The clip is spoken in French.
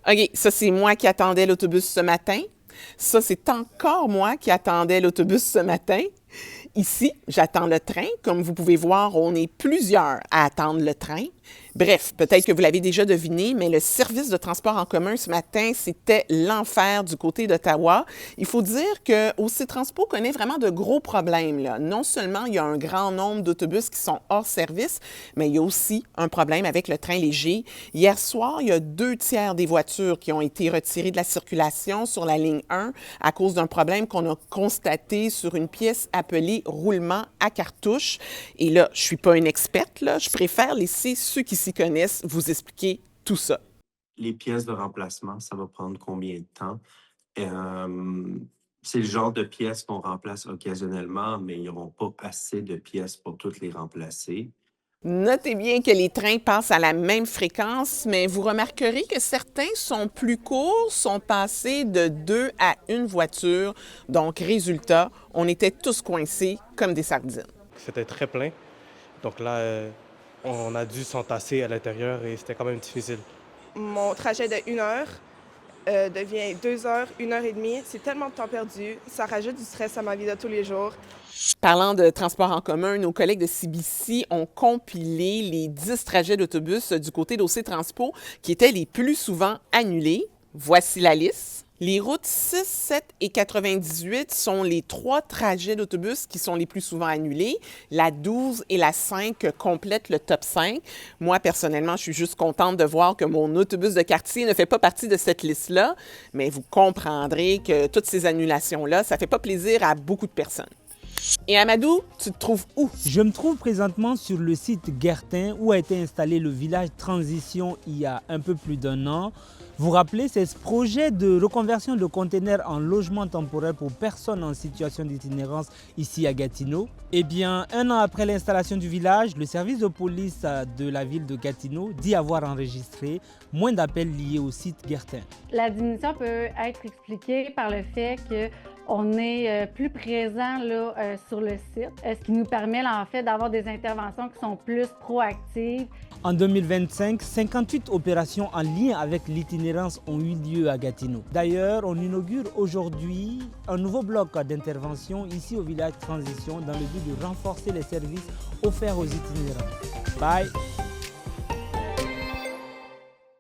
OK, ça, c'est moi qui attendais l'autobus ce matin. Ça, c'est encore moi qui attendais l'autobus ce matin. Ici, j'attends le train. Comme vous pouvez voir, on est plusieurs à attendre le train. Bref, peut-être que vous l'avez déjà deviné, mais le service de transport en commun ce matin, c'était l'enfer du côté d'Ottawa. Il faut dire que OC Transpo connaît vraiment de gros problèmes, là. Non seulement il y a un grand nombre d'autobus qui sont hors service, mais il y a aussi un problème avec le train léger. Hier soir, il y a 2 tiers des voitures qui ont été retirées de la circulation sur la ligne 1 à cause d'un problème qu'on a constaté sur une pièce appelée roulement à cartouche. Et là, je suis pas une experte, là. Je préfère laisser ceux qui s'y connaissent vous expliquer tout ça. Les pièces de remplacement, ça va prendre combien de temps? C'est le genre de pièces qu'on remplace occasionnellement, mais ils n'auront pas assez de pièces pour toutes les remplacer. Notez bien que les trains passent à la même fréquence, mais vous remarquerez que certains sont plus courts, sont passés de 2 à 1 voiture. Donc, résultat, on était tous coincés comme des sardines. C'était très plein. Donc là, on a dû s'entasser à l'intérieur et c'était quand même difficile. Mon trajet de 1 heure devient 2 heures, 1 heure et demie. C'est tellement de temps perdu. Ça rajoute du stress à ma vie de tous les jours. Parlant de transport en commun, nos collègues de CBC ont compilé les 10 trajets d'autobus du côté d'OC Transpo qui étaient les plus souvent annulés. Voici la liste. Les routes 6, 7 et 98 sont les 3 trajets d'autobus qui sont les plus souvent annulés. La 12 et la 5 complètent le top 5. Moi, personnellement, je suis juste contente de voir que mon autobus de quartier ne fait pas partie de cette liste-là, mais vous comprendrez que toutes ces annulations-là, ça ne fait pas plaisir à beaucoup de personnes. Et Amadou, tu te trouves où? Je me trouve présentement sur le site Guertin où a été installé le village Transition il y a un peu plus d'1 an. Vous vous rappelez, c'est ce projet de reconversion de containers en logement temporaire pour personnes en situation d'itinérance ici à Gatineau. Eh bien, 1 an après l'installation du village, le service de police de la ville de Gatineau dit avoir enregistré moins d'appels liés au site Guertin. La diminution peut être expliquée par le fait qu'on est plus présent là, sur le site, ce qui nous permet là, en fait d'avoir des interventions qui sont plus proactives. En 2025, 58 opérations en lien avec l'itinérance ont eu lieu à Gatineau. D'ailleurs, on inaugure aujourd'hui un nouveau bloc d'intervention ici au village Transition dans le but de renforcer les services offerts aux itinérants. Bye!